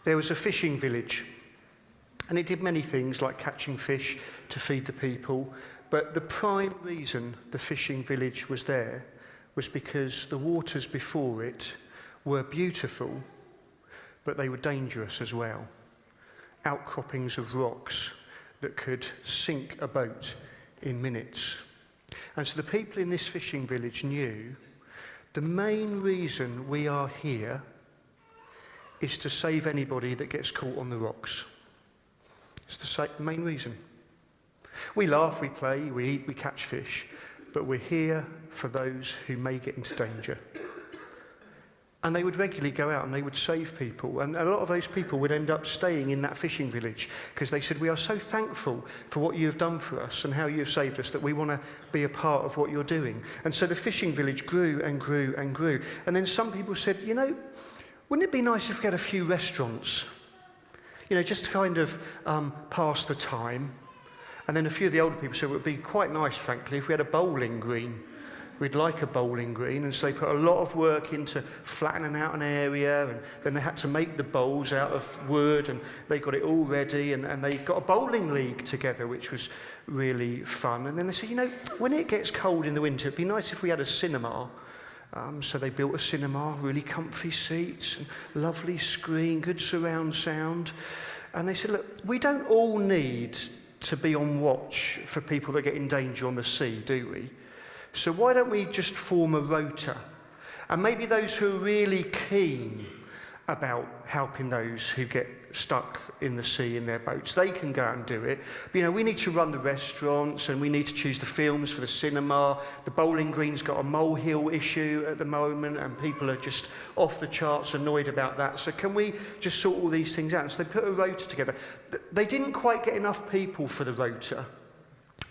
There was a fishing village, and it did many things like catching fish to feed the people, but the prime reason the fishing village was there was because the waters before it were beautiful, but they were dangerous as well. Outcroppings of rocks that could sink a boat in minutes. And so the people in this fishing village knew the main reason we are here is to save anybody that gets caught on the rocks. It's the main reason. We laugh, we play, we eat, we catch fish, but we're here for those who may get into danger. And they would regularly go out and they would save people. And a lot of those people would end up staying in that fishing village because they said, we are so thankful for what you have done for us and how you have saved us that we want to be a part of what you're doing. And so the fishing village grew and grew and grew. And then some people said, wouldn't it be nice if we had a few restaurants? Just to kind of pass the time. And then a few of the older people said it would be quite nice, frankly, if we had a bowling green. We'd like a bowling green, and so they put a lot of work into flattening out an area, and then they had to make the bowls out of wood, and they got it all ready, and they got a bowling league together, which was really fun. And then they said, when it gets cold in the winter, it'd be nice if we had a cinema. So they built a cinema, really comfy seats, and lovely screen, good surround sound. And they said, look, we don't all need to be on watch for people that get in danger on the sea, do we? So why don't we just form a rota? And maybe those who are really keen about helping those who get stuck in the sea in their boats, they can go out and do it. But, we need to run the restaurants and we need to choose the films for the cinema. The bowling green's got a molehill issue at the moment and people are just off the charts annoyed about that. So can we just sort all these things out? And so they put a rota together. They didn't quite get enough people for the rota.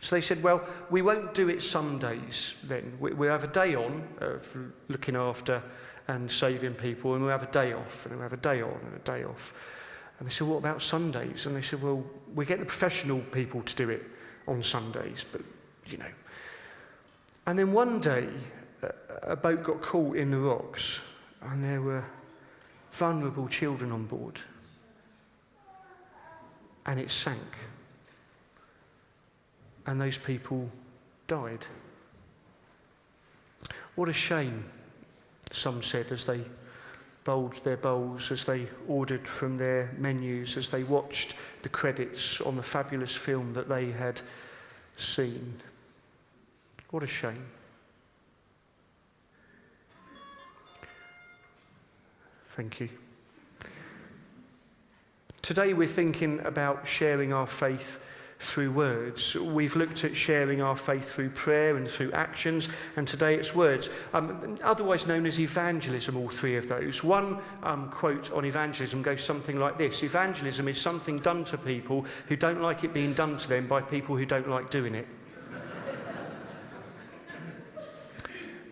So they said, well, we won't do it Sundays then. We'll have a day on for looking after and saving people, and we'll have a day off, and we'll have a day on and a day off. And they said, what about Sundays? And they said, well, we get the professional people to do it on Sundays, but, And then one day, a boat got caught in the rocks, and there were vulnerable children on board. And it sank. And those people died. What a shame, some said, as they bowled their bowls, as they ordered from their menus, as they watched the credits on the fabulous film that they had seen. What a shame. Thank you. Today we're thinking about sharing our faith through words. We've looked at sharing our faith through prayer and through actions, and today it's words, otherwise known as evangelism, all three of those. One quote on evangelism goes something like this: evangelism is something done to people who don't like it being done to them by people who don't like doing it.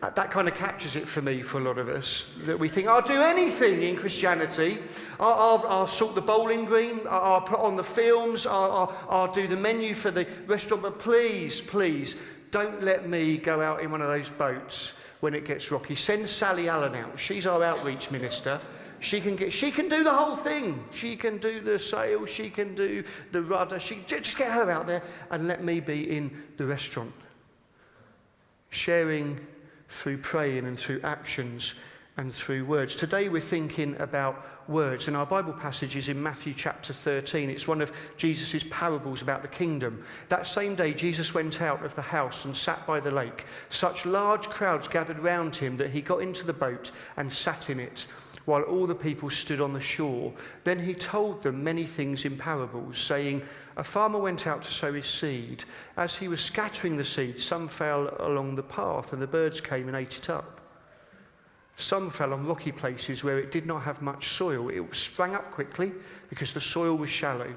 That kind of captures it for me, for a lot of us, that we think, I'll do anything in Christianity. I'll sort the bowling green, I'll put on the films, I'll do the menu for the restaurant, but please, don't let me go out in one of those boats when it gets rocky. Send Sally Allen out. She's our outreach minister. She can do the whole thing. She can do the sail, she can do the rudder. Just get her out there and let me be in the restaurant. Sharing through praying and through actions and through words. Today we're thinking about words, and our Bible passage is in Matthew chapter 13. It's one of Jesus' parables about the kingdom. That same day Jesus went out of the house and sat by the lake. Such large crowds gathered round him that he got into the boat and sat in it, while all the people stood on the shore. Then he told them many things in parables, saying, a farmer went out to sow his seed. As he was scattering the seed, some fell along the path, and the birds came and ate it up. Some fell on rocky places where it did not have much soil. It sprang up quickly because the soil was shallow.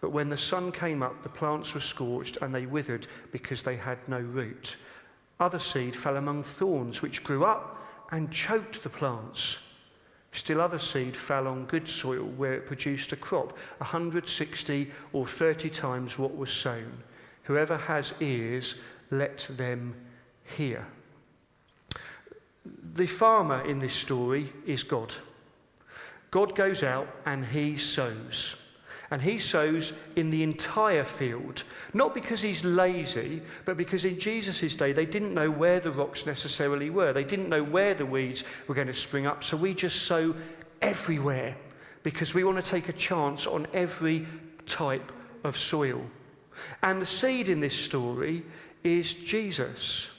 But when the sun came up, the plants were scorched and they withered because they had no root. Other seed fell among thorns, which grew up and choked the plants. Still other seed fell on good soil where it produced a crop, 160 or 30 times what was sown. Whoever has ears, let them hear. The farmer in this story is God. God goes out and he sows. And he sows in the entire field, not because he's lazy, but because in Jesus' day they didn't know where the rocks necessarily were. They didn't know where the weeds were going to spring up. So we just sow everywhere because we want to take a chance on every type of soil. And the seed in this story is Jesus.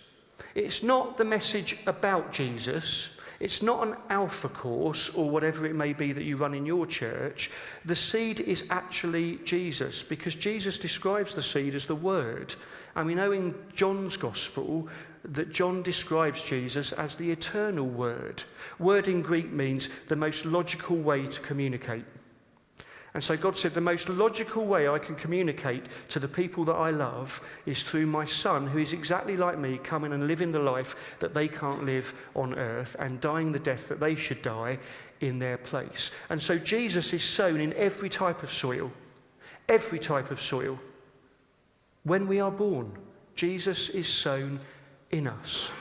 It's not the message about Jesus. It's not an alpha course or whatever it may be that you run in your church. The seed is actually Jesus, because Jesus describes the seed as the Word. And we know in John's Gospel that John describes Jesus as the eternal Word. Word in Greek means the most logical way to communicate. And so God said, the most logical way I can communicate to the people that I love is through my Son, who is exactly like me, coming and living the life that they can't live on earth and dying the death that they should die in their place. And so Jesus is sown in every type of soil. Every type of soil. When we are born, Jesus is sown in us.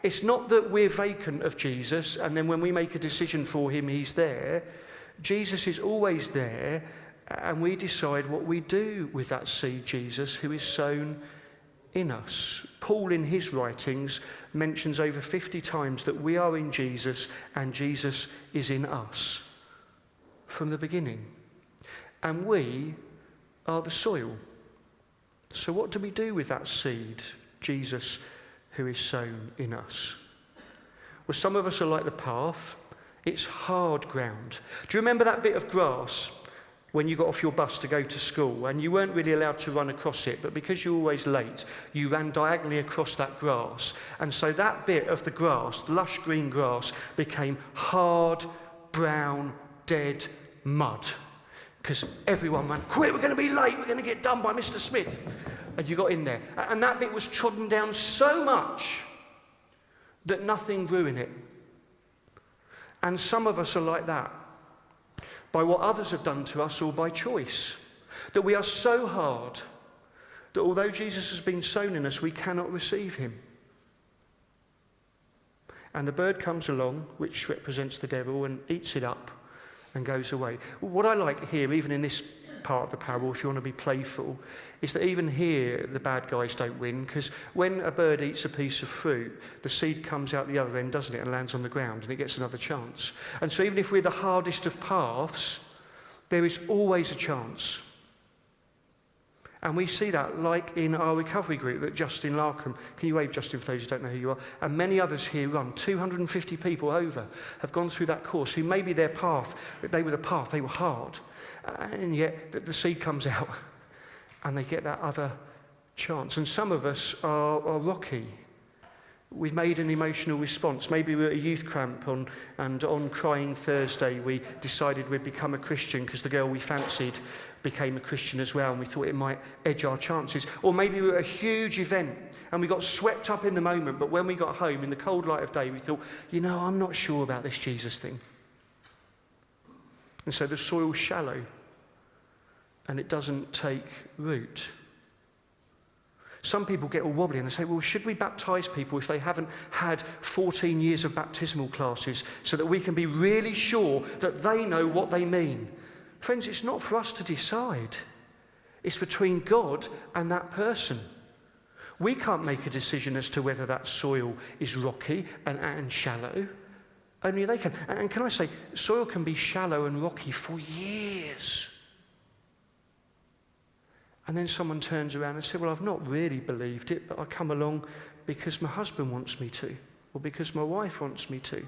It's not that we're vacant of Jesus and then when we make a decision for him, he's there. Jesus is always there, and we decide what we do with that seed, Jesus, who is sown in us. Paul, in his writings, mentions over 50 times that we are in Jesus and Jesus is in us from the beginning. And we are the soil. So what do we do with that seed, Jesus, who is sown in us? Well, some of us are like the path. It's hard ground. Do you remember that bit of grass when you got off your bus to go to school and you weren't really allowed to run across it, but because you're always late, you ran diagonally across that grass. And so that bit of the grass, the lush green grass, became hard, brown, dead mud. Because everyone ran, quick, we're going to be late, we're going to get done by Mr. Smith. And you got in there. And that bit was trodden down so much that nothing grew in it. And some of us are like that, by what others have done to us or by choice. That we are so hard that although Jesus has been sown in us, we cannot receive him. And the bird comes along, which represents the devil, and eats it up and goes away. What I like here, even in this part of the parable, if you want to be playful, is that even here the bad guys don't win, because when a bird eats a piece of fruit, the seed comes out the other end, doesn't it, and lands on the ground, and it gets another chance. And so even if we're the hardest of paths, there is always a chance. And we see that like in our recovery group that Justin Larkham, can you wave, Justin, for those who don't know who you are, and many others here run, 250 people over have gone through that course who maybe their path, they were the path, they were hard, and yet the seed comes out and they get that other chance. And some of us are rocky. We've made an emotional response. Maybe we were at a youth camp and on Crying Thursday we decided we'd become a Christian because the girl we fancied became a Christian as well, and we thought it might edge our chances. Or maybe we were at a huge event and we got swept up in the moment, but when we got home in the cold light of day we thought, I'm not sure about this Jesus thing. And so the soil's shallow and it doesn't take root. Some people get all wobbly and they say, well, should we baptise people if they haven't had 14 years of baptismal classes so that we can be really sure that they know what they mean? Friends, it's not for us to decide. It's between God and that person. We can't make a decision as to whether that soil is rocky and shallow. Only they can. And can I say, soil can be shallow and rocky for years. And then someone turns around and says, well, I've not really believed it, but I come along because my husband wants me to, or because my wife wants me to,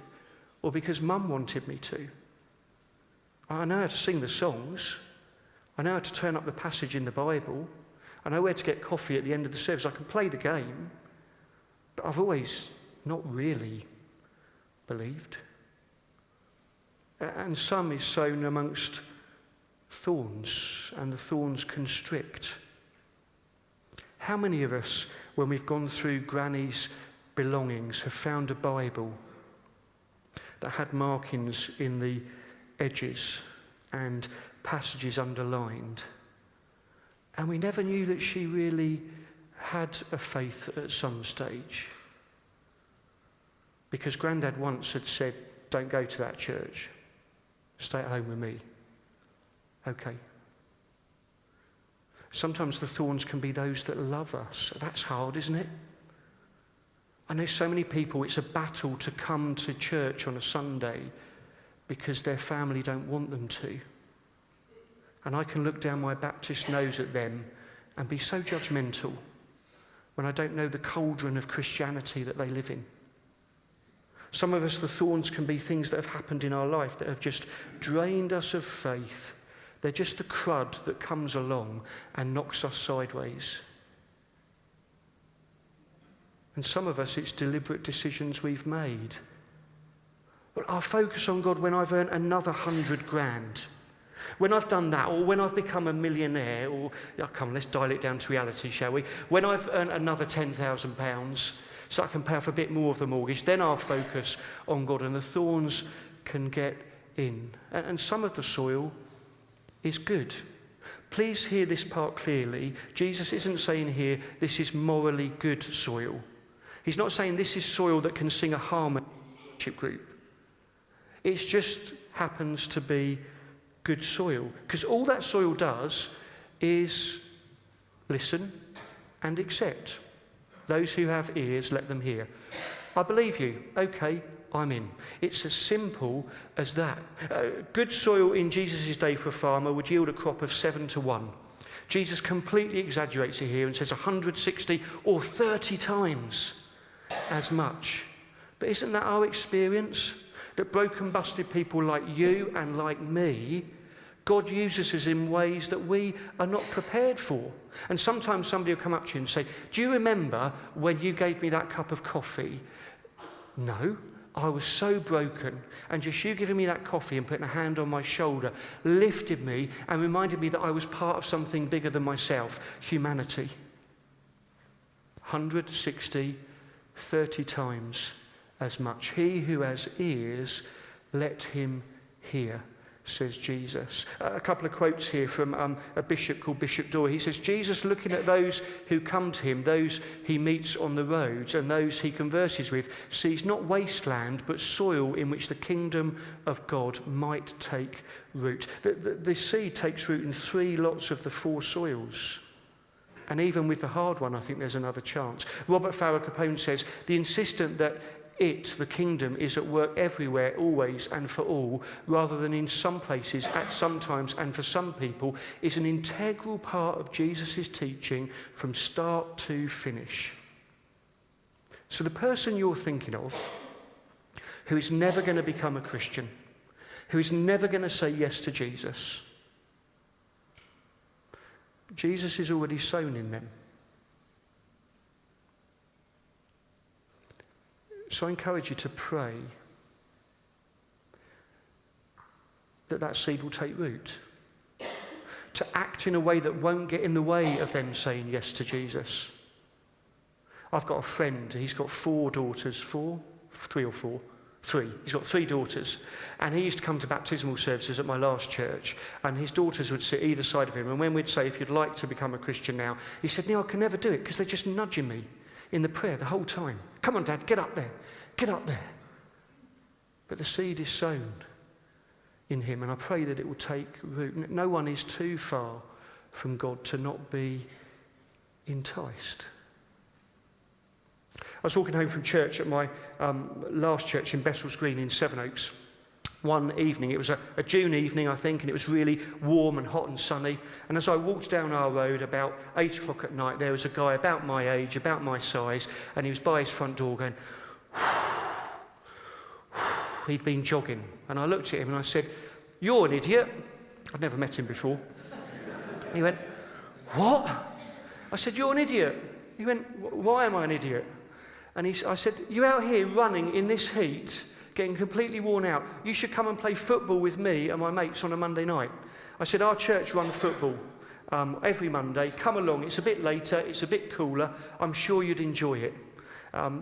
or because mum wanted me to. I know how to sing the songs. I know how to turn up the passage in the Bible. I know where to get coffee at the end of the service. I can play the game, but I've always not really believed. And some is sown amongst thorns, and the thorns constrict. How many of us, when we've gone through Granny's belongings, have found a Bible that had markings in the edges and passages underlined, and we never knew that she really had a faith at some stage? Because Grandad once had said, don't go to that church. Stay at home with me. Okay. Sometimes the thorns can be those that love us. That's hard, isn't it? I know so many people, it's a battle to come to church on a Sunday because their family don't want them to. And I can look down my Baptist nose at them and be so judgmental when I don't know the cauldron of Christianity that they live in. Some of us, the thorns can be things that have happened in our life that have just drained us of faith. They're just the crud that comes along and knocks us sideways. And some of us, it's deliberate decisions we've made. But I'll focus on God when I've earned another 100 grand. When I've done that, or when I've become a millionaire, or, come on, let's dial it down to reality, shall we? When I've earned another £10,000, so I can pay off a bit more of the mortgage, then I'll focus on God, and the thorns can get in. And some of the soil is good. Please hear this part clearly. Jesus isn't saying here, this is morally good soil. He's not saying this is soil that can sing a harmony worship group. It just happens to be good soil. Because all that soil does is listen and accept. Those who have ears, let them hear. I believe you. Okay, I'm in. It's as simple as that. Good soil in Jesus' day for a farmer would yield a crop of 7 to 1. Jesus completely exaggerates it here and says 160 or 30 times as much. But isn't that our experience? That broken, busted people like you and like me, God uses us in ways that we are not prepared for. And sometimes somebody will come up to you and say, do you remember when you gave me that cup of coffee? No, I was so broken. And just you giving me that coffee and putting a hand on my shoulder lifted me and reminded me that I was part of something bigger than myself, humanity. 160, 30 times as much. He who has ears, let him hear, says Jesus. A couple of quotes here from a bishop called Bishop Dorr. He says, Jesus, looking at those who come to him, those he meets on the roads and those he converses with, sees not wasteland but soil in which the kingdom of God might take root. The seed takes root in 3 lots of the 4 soils. And even with the hard one, I think there's another chance. Robert Farrar Capone says, the insistent that the kingdom, is at work everywhere, always and for all, rather than in some places, at some times, and for some people, is an integral part of Jesus' teaching from start to finish. So the person you're thinking of, who is never going to become a Christian, who is never going to say yes to Jesus, Jesus is already sown in them. So I encourage you to pray that that seed will take root. To act in a way that won't get in the way of them saying yes to Jesus. I've got a friend, he's got 4 daughters. 4? 3 or 4? 3. He's got 3 daughters. And he used to come to baptismal services at my last church, and his daughters would sit either side of him. And when we'd say, if you'd like to become a Christian now, he said, Neil, I can never do it because they're just nudging me in the prayer the whole time. Come on, Dad, get up there. Get up there. But the seed is sown in him, and I pray that it will take root. No one is too far from God to not be enticed. I was walking home from church at my last church in Bessells Green in Sevenoaks. One evening, it was a June evening, I think, and it was really warm and hot and sunny. And as I walked down our road about 8 o'clock at night, there was a guy about my age, about my size, and he was by his front door going, he'd been jogging. And I looked at him and I said, you're an idiot. I'd never met him before. He went, what? I said, you're an idiot. He went, why am I an idiot? And I said, you're out here running in this heat, getting completely worn out. You should come and play football with me and my mates on a Monday night. I said, our church run football every Monday. Come along. It's a bit later. It's a bit cooler. I'm sure you'd enjoy it.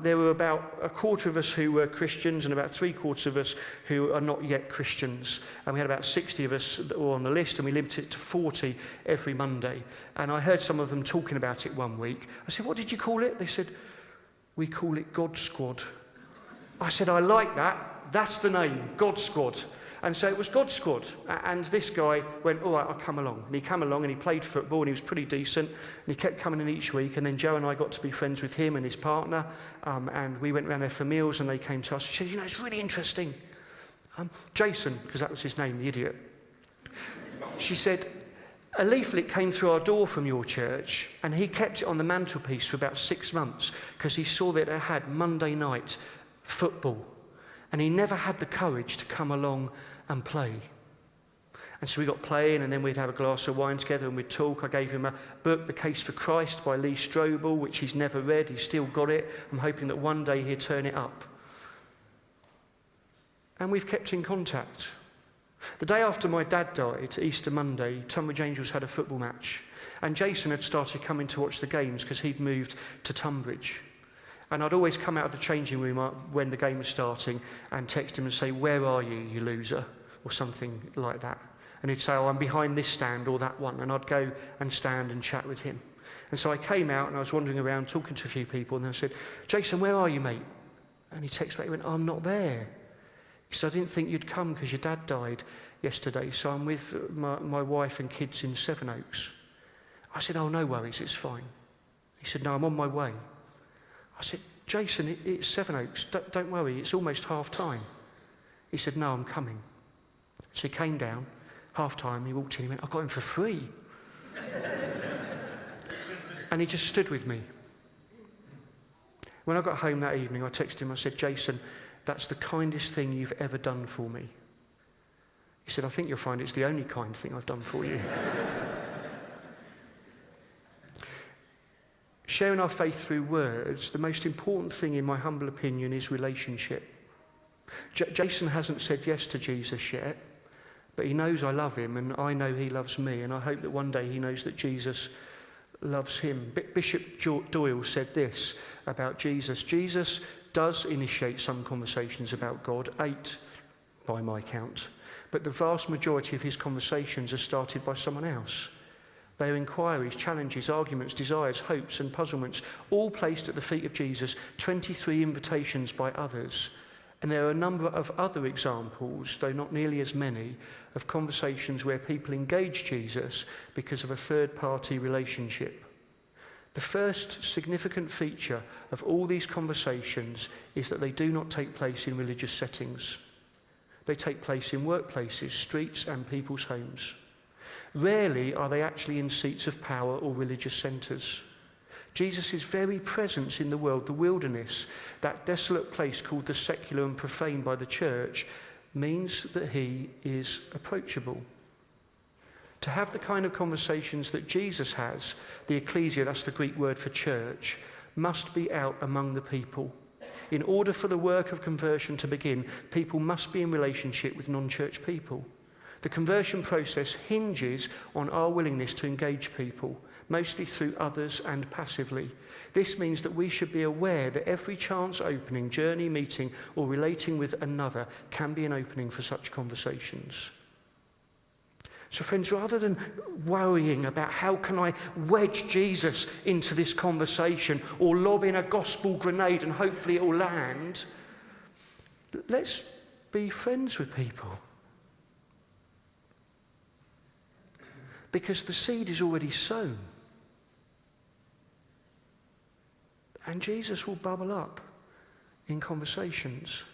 There were about a quarter of us who were Christians and about 3/4 of us who are not yet Christians. And we had about 60 of us that were on the list, and we limited it to 40 every Monday. And I heard some of them talking about it one week. I said, what did you call it? They said, we call it God Squad. I said, I like that. That's the name, God Squad. And so it was God's squad. And this guy went, all right, I'll come along. And he came along and he played football and he was pretty decent. And he kept coming in each week. And then Joe and I got to be friends with him and his partner. And we went around there for meals and they came to us. She said, it's really interesting. Jason, because that was his name, the idiot. She said, a leaflet came through our door from your church and he kept it on the mantelpiece for about 6 months because he saw that it had Monday night football. And he never had the courage to come along and play. And so we got playing and then we'd have a glass of wine together and we'd talk. I gave him a book, The Case for Christ by Lee Strobel, which he's never read. He's still got it. I'm hoping that one day he'll turn it up. And we've kept in contact. The day after my dad died, Easter Monday, Tonbridge Angels had a football match. And Jason had started coming to watch the games because he'd moved to Tonbridge. And I'd always come out of the changing room when the game was starting and text him and say, where are you, you loser? Or something like that. And he'd say, I'm behind this stand or that one. And I'd go and stand and chat with him. And so I came out and I was wandering around talking to a few people. And I said, Jason, where are you, mate? And he texted back, he went, I'm not there. He said, I didn't think you'd come because your dad died yesterday. So I'm with my wife and kids in Sevenoaks. I said, oh, no worries, it's fine. He said, no, I'm on my way. I said, Jason, it's Sevenoaks. Don't worry, it's almost half time. He said, no, I'm coming. So he came down, half time, he walked in, he went, I got him for free. And he just stood with me. When I got home that evening, I texted him, I said, Jason, that's the kindest thing you've ever done for me. He said, I think you'll find it's the only kind thing I've done for you. Sharing our faith through words, the most important thing in my humble opinion is relationship. Jason hasn't said yes to Jesus yet, but he knows I love him and I know he loves me, and I hope that one day he knows that Jesus loves him. Bishop Doyle said this about Jesus. Jesus does initiate some conversations about God, 8 by my count, but the vast majority of his conversations are started by someone else. They are inquiries, challenges, arguments, desires, hopes and puzzlements, all placed at the feet of Jesus, 23 invitations by others. And there are a number of other examples, though not nearly as many, of conversations where people engage Jesus because of a third-party relationship. The first significant feature of all these conversations is that they do not take place in religious settings. They take place in workplaces, streets and people's homes. Rarely are they actually in seats of power or religious centres. Jesus' very presence in the world, the wilderness, that desolate place called the secular and profane by the church, means that he is approachable. To have the kind of conversations that Jesus has, the ecclesia, that's the Greek word for church, must be out among the people. In order for the work of conversion to begin, people must be in relationship with non-church people. The conversion process hinges on our willingness to engage people, mostly through others and passively. This means that we should be aware that every chance opening, journey, meeting, or relating with another can be an opening for such conversations. So friends, rather than worrying about how can I wedge Jesus into this conversation or lob in a gospel grenade and hopefully it will land, let's be friends with people. Because the seed is already sown. And Jesus will bubble up in conversations.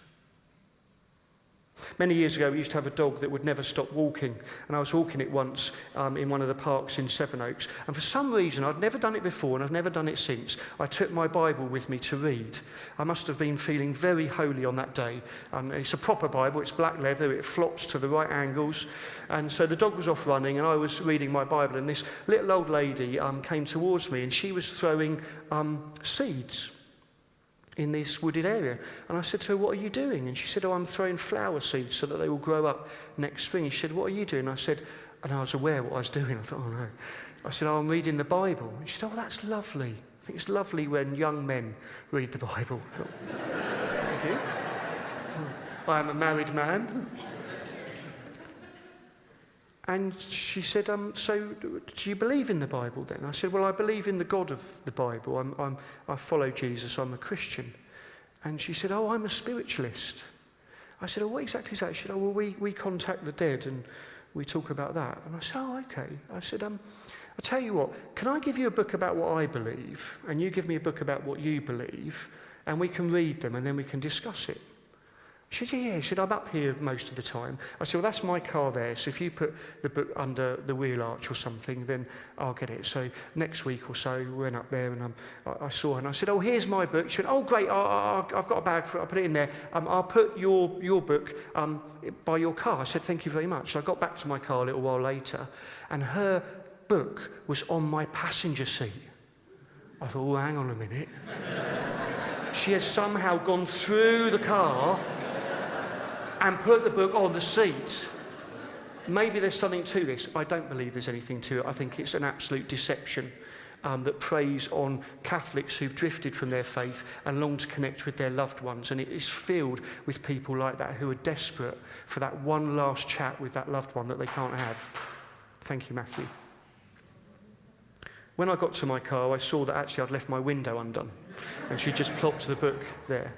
Many years ago, we used to have a dog that would never stop walking. And I was walking it once in one of the parks in Sevenoaks. And for some reason, I'd never done it before and I've never done it since. I took my Bible with me to read. I must have been feeling very holy on that day. It's a proper Bible. It's black leather. It flops to the right angles. And so the dog was off running and I was reading my Bible. And this little old lady came towards me and she was throwing seeds in this wooded area. And I said to her, what are you doing? And she said, I'm throwing flower seeds so that they will grow up next spring. She said, what are you doing? I said, and I was aware what I was doing. I thought, oh no. I said, I'm reading the Bible. And she said, oh, that's lovely. I think it's lovely when young men read the Bible. I thought, thank you. I am a married man. And she said, so do you believe in the Bible then? I said, well, I believe in the God of the Bible. I follow Jesus. I'm a Christian. And she said, oh, I'm a spiritualist. I said, oh, what exactly is that? She said, oh, well, we contact the dead and we talk about that. And I said, oh, okay. I said, I'll tell you what, can I give you a book about what I believe and you give me a book about what you believe and we can read them and then we can discuss it? She said, yeah. She said, I'm up here most of the time. I said, well, that's my car there, so if you put the book under the wheel arch or something, then I'll get it. So next week or so, we went up there and I saw her and I said, oh, here's my book. She went, oh, great, I've got a bag for it, I'll put it in there. I'll put your book by your car. I said, thank you very much. So I got back to my car a little while later and her book was on my passenger seat. I thought, oh, hang on a minute. She had somehow gone through the car and put the book on the seat. Maybe there's something to this. I don't believe there's anything to it. I think it's an absolute deception that preys on Catholics who've drifted from their faith and long to connect with their loved ones. And it is filled with people like that who are desperate for that one last chat with that loved one that they can't have. Thank you, Matthew. When I got to my car, I saw that actually I'd left my window undone. And she just plopped the book there.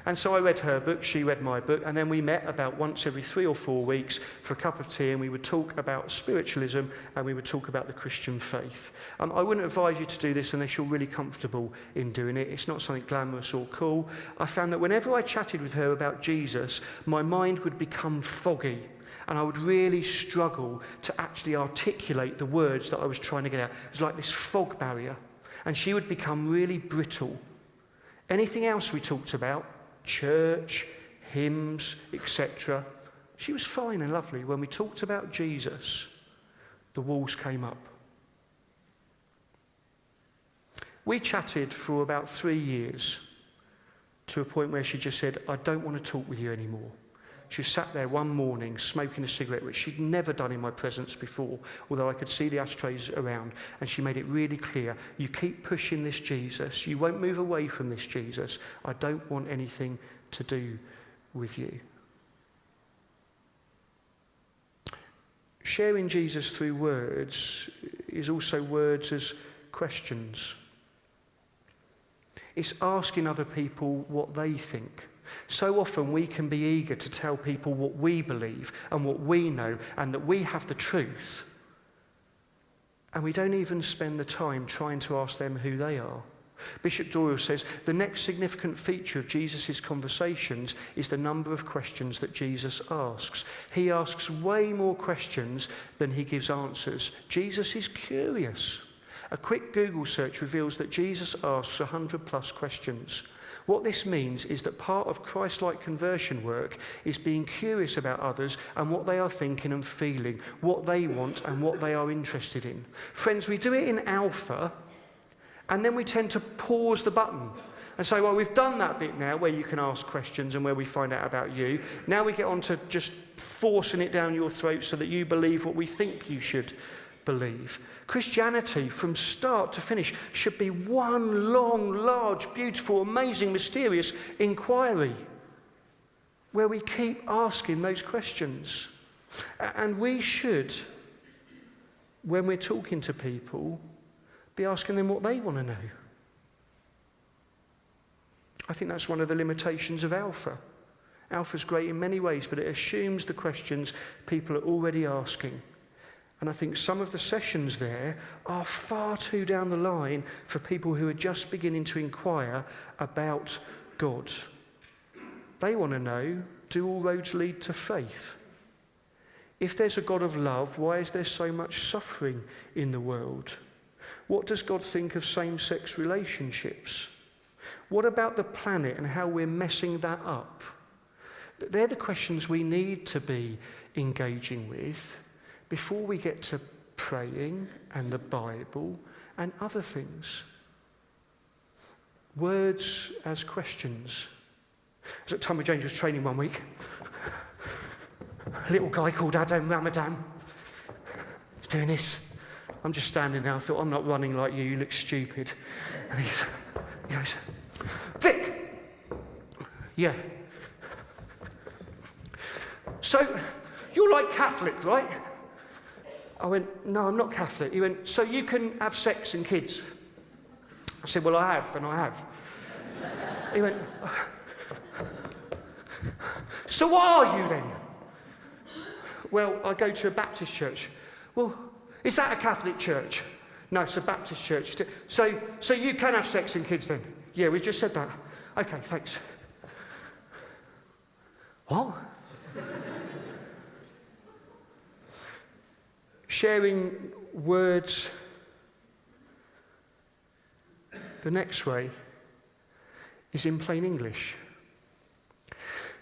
And so I read her book, she read my book, and then we met about once every 3 or 4 weeks for a cup of tea, and we would talk about spiritualism, and we would talk about the Christian faith. I wouldn't advise you to do this unless you're really comfortable in doing it. It's not something glamorous or cool. I found that whenever I chatted with her about Jesus, my mind would become foggy, and I would really struggle to actually articulate the words that I was trying to get out. It was like this fog barrier, and she would become really brittle. Anything else we talked about, church, hymns, etc. She was fine and lovely. When we talked about Jesus, the walls came up. We chatted for about 3 years to a point where she just said, I don't want to talk with you anymore. She sat there one morning smoking a cigarette, which she'd never done in my presence before, although I could see the ashtrays around, and she made it really clear, you keep pushing this Jesus, you won't move away from this Jesus, I don't want anything to do with you. Sharing Jesus through words is also words as questions. It's asking other people what they think. So often we can be eager to tell people what we believe and what we know and that we have the truth. And we don't even spend the time trying to ask them who they are. Bishop Doyle says the next significant feature of Jesus' conversations is the number of questions that Jesus asks. He asks way more questions than he gives answers. Jesus is curious. A quick Google search reveals that Jesus asks 100+ questions. What this means is that part of Christ-like conversion work is being curious about others and what they are thinking and feeling, what they want and what they are interested in. Friends, we do it in alpha, and then we tend to pause the button and say, well, we've done that bit now where you can ask questions and where we find out about you. Now we get on to just forcing it down your throat so that you believe what we think you should believe. Christianity, from start to finish, should be one long, large, beautiful, amazing, mysterious inquiry where we keep asking those questions. And we should, when we're talking to people, be asking them what they want to know. I think that's one of the limitations of Alpha. Alpha's great in many ways, but it assumes the questions people are already asking. And I think some of the sessions there are far too down the line for people who are just beginning to inquire about God. They want to know, do all roads lead to faith? If there's a God of love, why is there so much suffering in the world? What does God think of same-sex relationships? What about the planet and how we're messing that up? They're the questions we need to be engaging with before we get to praying and the Bible and other things. Words as questions. I was at Tonbridge Angels training one week. A little guy called Adam Ramadan. He's doing this. I'm just standing there. I thought, I'm not running like you look stupid. And he goes, Vic! Yeah. So, you're like Catholic, right? I went, no, I'm not Catholic. He went, so you can have sex and kids? I said, well, I have, and I have. He went, So what are you then? Well, I go to a Baptist church. Well, is that a Catholic church? No, it's a Baptist church. So you can have sex in kids then? Yeah, we've just said that. Okay, thanks. What? Sharing words the next way is in plain English.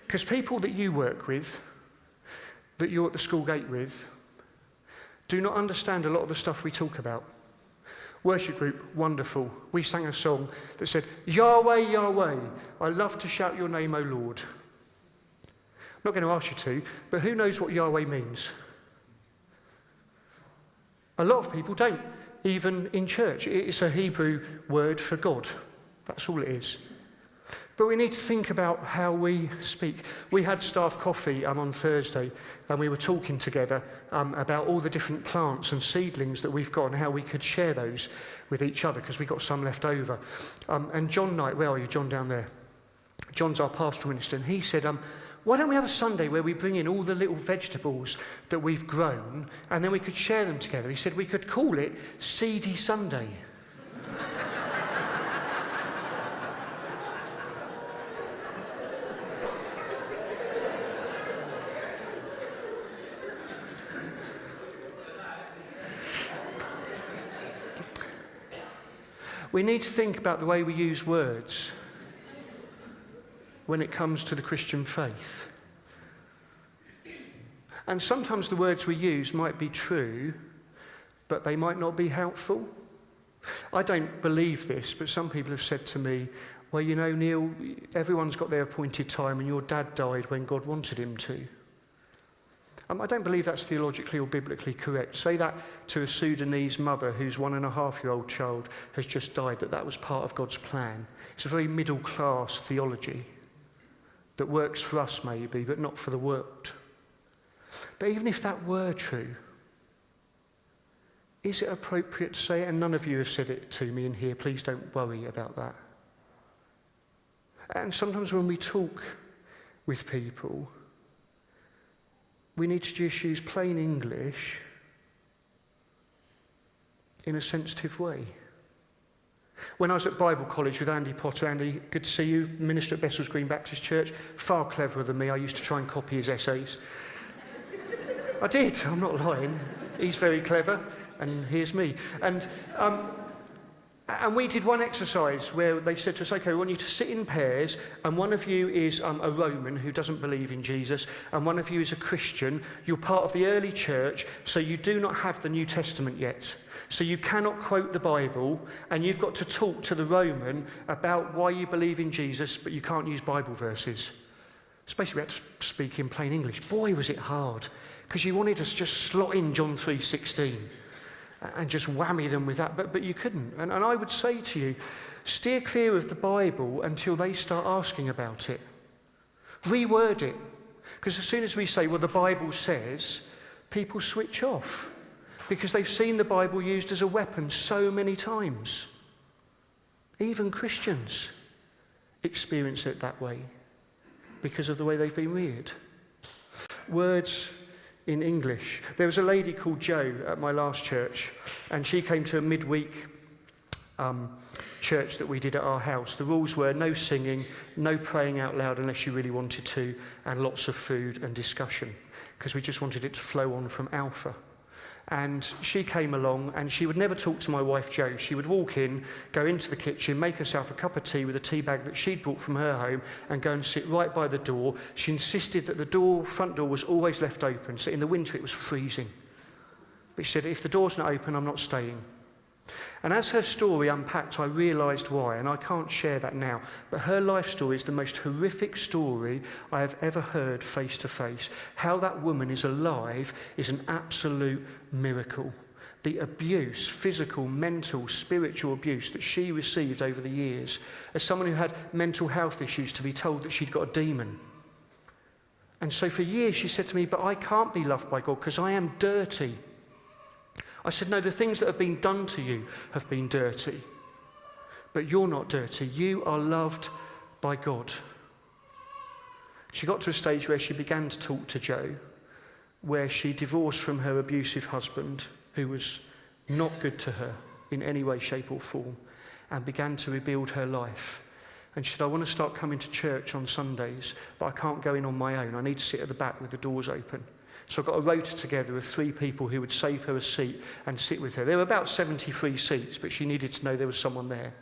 Because people that you work with, that you're at the school gate with, do not understand a lot of the stuff we talk about. Worship group, wonderful. We sang a song that said, Yahweh, Yahweh, I love to shout your name, O Lord. I'm not going to ask you to, but who knows what Yahweh means? A lot of people don't, even in church. It's a Hebrew word for God. That's all it is. But we need to think about how we speak. We had staff coffee on Thursday, and we were talking together about all the different plants and seedlings that we've got and how we could share those with each other, because we got some left over. And John Knight, where are you? John down there. John's our pastoral minister, and he said, why don't we have a Sunday where we bring in all the little vegetables that we've grown, and then we could share them together. He said we could call it Seedy Sunday. We need to think about the way we use words when it comes to the Christian faith. And sometimes the words we use might be true, but they might not be helpful. I don't believe this, but some people have said to me, well, you know, Neil, everyone's got their appointed time, and your dad died when God wanted him to. I don't believe that's theologically or biblically correct. Say that to a Sudanese mother whose 1.5-year-old child has just died, that was part of God's plan. It's a very middle-class theology that works for us maybe, but not for the world. But even if that were true, is it appropriate to say it? And none of you have said it to me in here. Please don't worry about that. And sometimes when we talk with people, we need to just use plain English in a sensitive way. When I was at Bible college with Andy Potter, Andy, good to see you, minister at Bessells Green Baptist Church, far cleverer than me. I used to try and copy his essays. I did, I'm not lying. He's very clever, and here's me. And we did one exercise where they said to us, okay, we want you to sit in pairs, and one of you is a Roman who doesn't believe in Jesus, and one of you is a Christian. You're part of the early church, so you do not have the New Testament yet. So you cannot quote the Bible, and you've got to talk to the Roman about why you believe in Jesus, but you can't use Bible verses. So basically we had to speak in plain English. Boy, was it hard, because you wanted us to just slot in John 3:16 and just whammy them with that, but you couldn't. And I would say to you, steer clear of the Bible until they start asking about it. Reword it, because as soon as we say, well, the Bible says, people switch off, because they've seen the Bible used as a weapon so many times. Even Christians experience it that way because of the way they've been reared. Words in English. There was a lady called Jo at my last church, and she came to a midweek church that we did at our house. The rules were no singing, no praying out loud unless you really wanted to, and lots of food and discussion, because we just wanted it to flow on from Alpha. And she came along, and she would never talk to my wife Jo. She would walk in, go into the kitchen, make herself a cup of tea with a tea bag that she'd brought from her home, and go and sit right by the door. She insisted that the front door was always left open, so in the winter it was freezing. But she said, if the door's not open, I'm not staying. And as her story unpacked, I realised why, and I can't share that now, but her life story is the most horrific story I have ever heard face to face. How that woman is alive is an absolute miracle. The abuse, physical, mental, spiritual abuse that she received over the years, as someone who had mental health issues, to be told that she'd got a demon. And so for years she said to me, but I can't be loved by God because I am dirty. I said, no, the things that have been done to you have been dirty. But you're not dirty. You are loved by God. She got to a stage where she began to talk to Joe, where she divorced from her abusive husband, who was not good to her in any way, shape or form, and began to rebuild her life. And she said, I want to start coming to church on Sundays, but I can't go in on my own. I need to sit at the back with the doors open. So I got a rota together of 3 people who would save her a seat and sit with her. There were about 73 seats, but she needed to know there was someone there.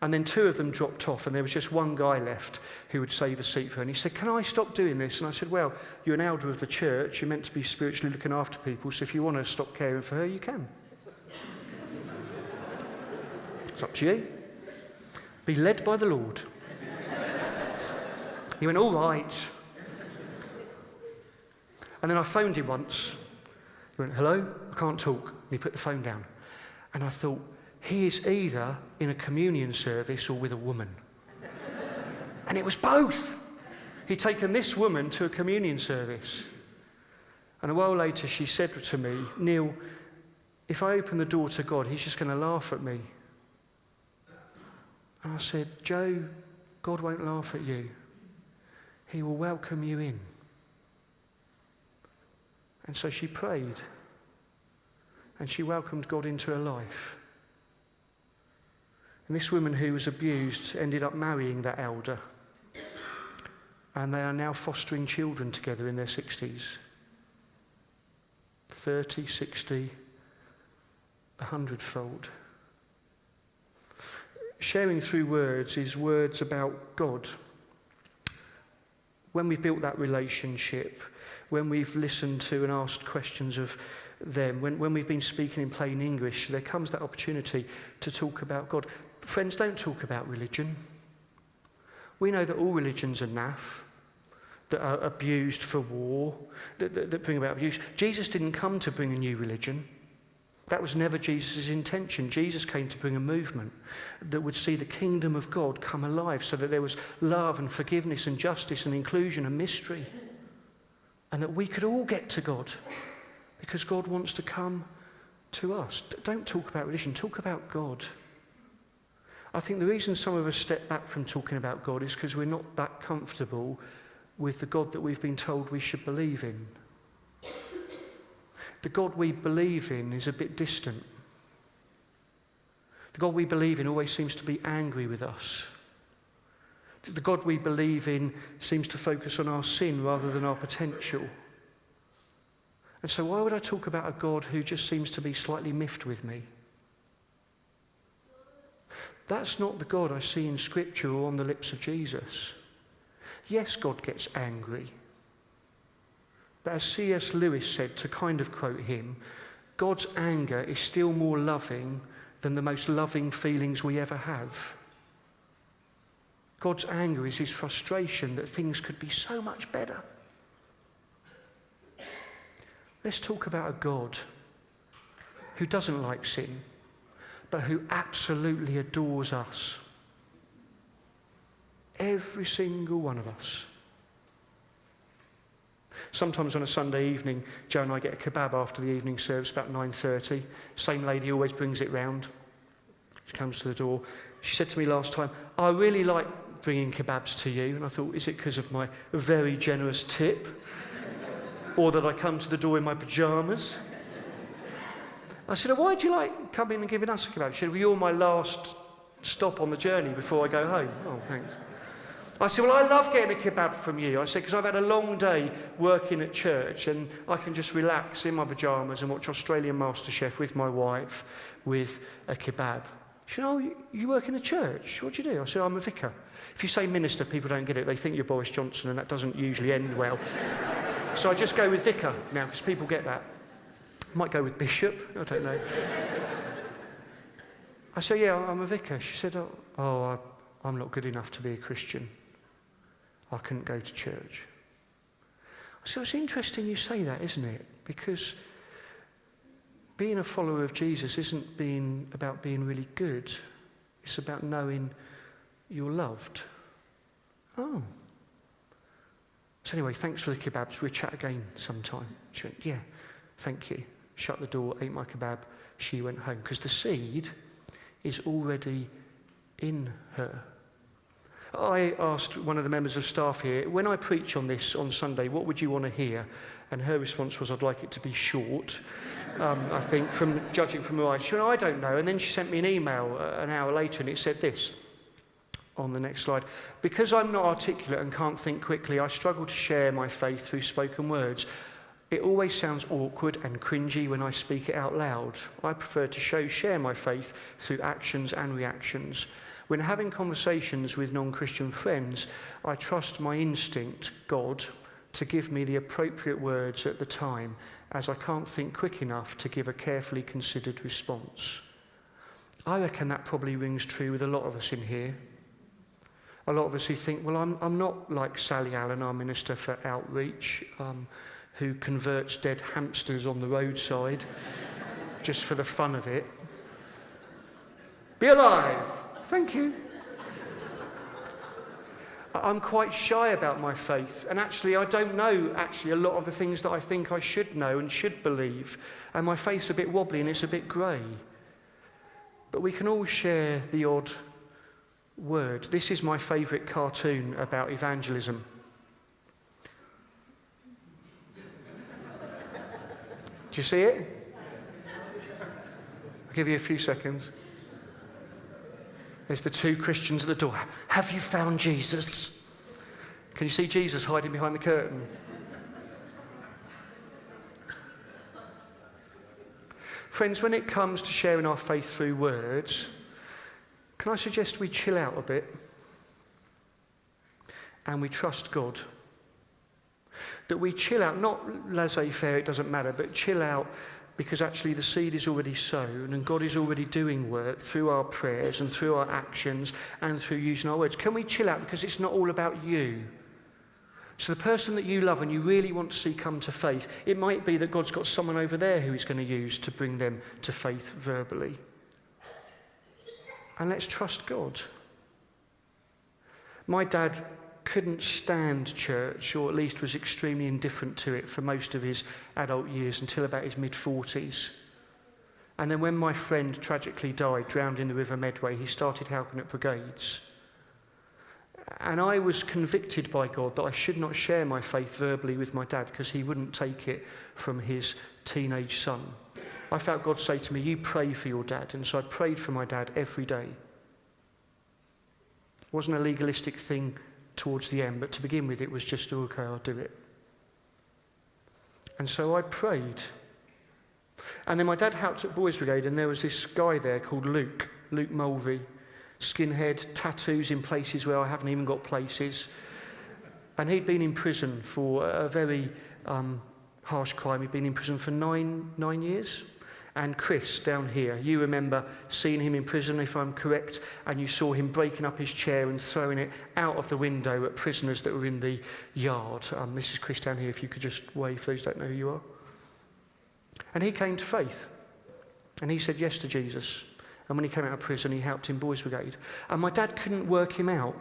And then 2 of them dropped off, and there was just 1 guy left who would save a seat for her. And he said, can I stop doing this? And I said, well, you're an elder of the church. You're meant to be spiritually looking after people, so if you want to stop caring for her, you can. It's up to you. Be led by the Lord. He went, all right. And then I phoned him once. He went, hello, I can't talk. And he put the phone down. And I thought, he is either in a communion service or with a woman. And it was both. He'd taken this woman to a communion service. And a while later she said to me, Neil, if I open the door to God, he's just going to laugh at me. And I said, Joe, God won't laugh at you. He will welcome you in. And so she prayed. And she welcomed God into her life. And this woman who was abused ended up marrying that elder. And they are now fostering children together in their 60s. 30, 60, 100-fold. Sharing through words is words about God. When we've built that relationship, when we've listened to and asked questions of them, when we've been speaking in plain English, there comes that opportunity to talk about God. Friends, don't talk about religion. We know that all religions are naff, that are abused for war, that bring about abuse. Jesus didn't come to bring a new religion. That was never Jesus' intention. Jesus came to bring a movement that would see the kingdom of God come alive so that there was love and forgiveness and justice and inclusion and mystery. And that we could all get to God because God wants to come to us. Don't talk about religion, talk about God. I think the reason some of us step back from talking about God is because we're not that comfortable with the God that we've been told we should believe in. The God we believe in is a bit distant. The God we believe in always seems to be angry with us. The God we believe in seems to focus on our sin rather than our potential. And so why would I talk about a God who just seems to be slightly miffed with me? That's not the God I see in Scripture or on the lips of Jesus. Yes, God gets angry. But as C.S. Lewis said, to kind of quote him, God's anger is still more loving than the most loving feelings we ever have. God's anger is his frustration that things could be so much better. Let's talk about a God who doesn't like sin, but who absolutely adores us. Every single one of us. Sometimes on a Sunday evening, Joe and I get a kebab after the evening service, about 9:30. Same lady always brings it round. She comes to the door. She said to me last time, I really like bringing kebabs to you. And I thought, is it because of my very generous tip? Or that I come to the door in my pyjamas? I said, why do you like coming and giving us a kebab? She said, well, you're my last stop on the journey before I go home. Oh, thanks. I said, well, I love getting a kebab from you. I said, because I've had a long day working at church and I can just relax in my pyjamas and watch Australian MasterChef with my wife with a kebab. She said, oh, you work in a church? What do you do? I said, I'm a vicar. If you say minister, people don't get it. They think you're Boris Johnson and that doesn't usually end well. So I just go with vicar now because people get that. Might go with bishop, I don't know. I said, yeah, I'm a vicar. She said, I'm not good enough to be a Christian. I couldn't go to church. So it's interesting you say that, isn't it? Because being a follower of Jesus isn't about being really good. It's about knowing you're loved. Oh. So anyway, thanks for the kebabs. We'll chat again sometime. She went, yeah, thank you. Shut the door, ate my kebab. She went home. Because the seed is already in her. I asked one of the members of staff here, when I preach on this on Sunday, what would you want to hear? And her response was, I'd like it to be short. I think, from judging from her eyes. She went, I don't know. And then she sent me an email an hour later, and it said this on the next slide. Because I'm not articulate and can't think quickly, I struggle to share my faith through spoken words. It always sounds awkward and cringy when I speak it out loud. I prefer to share my faith through actions and reactions. When having conversations with non-Christian friends, I trust my instinct, God, to give me the appropriate words at the time, as I can't think quick enough to give a carefully considered response. I reckon that probably rings true with a lot of us in here. A lot of us who think, well, I'm not like Sally Allen, our Minister for Outreach, who converts dead hamsters on the roadside just for the fun of it. Be alive! Thank you. I'm quite shy about my faith, and actually I don't know a lot of the things that I think I should know and should believe, and my faith's a bit wobbly and it's a bit grey. But we can all share the odd word. This is my favourite cartoon about evangelism. Do you see it? I'll give you a few seconds. There's the two Christians at the door. Have you found Jesus? Can you see Jesus hiding behind the curtain? Friends, when it comes to sharing our faith through words, can I suggest we chill out a bit and we trust God? That we chill out, not laissez-faire, it doesn't matter, but chill out because actually the seed is already sown and God is already doing work through our prayers and through our actions and through using our words. Can we chill out because it's not all about you? So the person that you love and you really want to see come to faith, it might be that God's got someone over there who he's going to use to bring them to faith verbally. And let's trust God. My dad couldn't stand church, or at least was extremely indifferent to it for most of his adult years until about his mid-40s. And then when my friend tragically died, drowned in the River Medway, he started helping at brigades. And I was convicted by God that I should not share my faith verbally with my dad because he wouldn't take it from his teenage son. I felt God say to me, you pray for your dad. And so I prayed for my dad every day. It wasn't a legalistic thing towards the end, but to begin with it was just, okay, I'll do it. And so I prayed. And then my dad helped at Boys Brigade, and there was this guy there called Luke Mulvey, skinhead, tattoos in places where I haven't even got places. And he'd been in prison for a very harsh crime. He'd been in prison for nine years. And Chris, down here, you remember seeing him in prison, if I'm correct, and you saw him breaking up his chair and throwing it out of the window at prisoners that were in the yard. This is Chris down here, if you could just wave for those who don't know who you are. And he came to faith. And he said yes to Jesus. And when he came out of prison, he helped in Boys Brigade. And my dad couldn't work him out.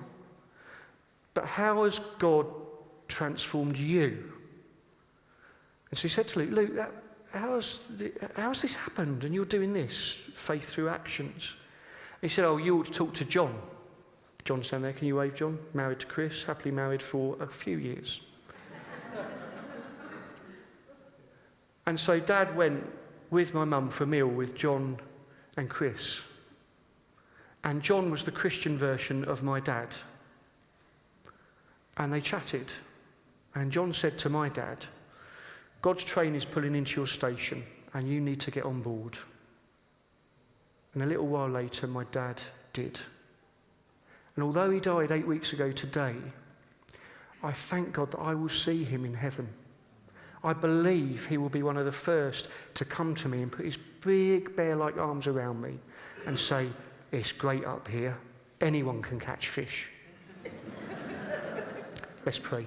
But how has God transformed you? And so he said to Luke, how's this happened? And you're doing this, faith through actions. And he said, you ought to talk to John. John's down there. Can you wave, John? Married to Chris, happily married for a few years. And so Dad went with my mum for a meal with John and Chris. And John was the Christian version of my dad. And they chatted. And John said to my dad, God's train is pulling into your station and you need to get on board. And a little while later, my dad did. And although he died 8 weeks ago today, I thank God that I will see him in heaven. I believe he will be one of the first to come to me and put his big bear-like arms around me and say, it's great up here. Anyone can catch fish. Let's pray.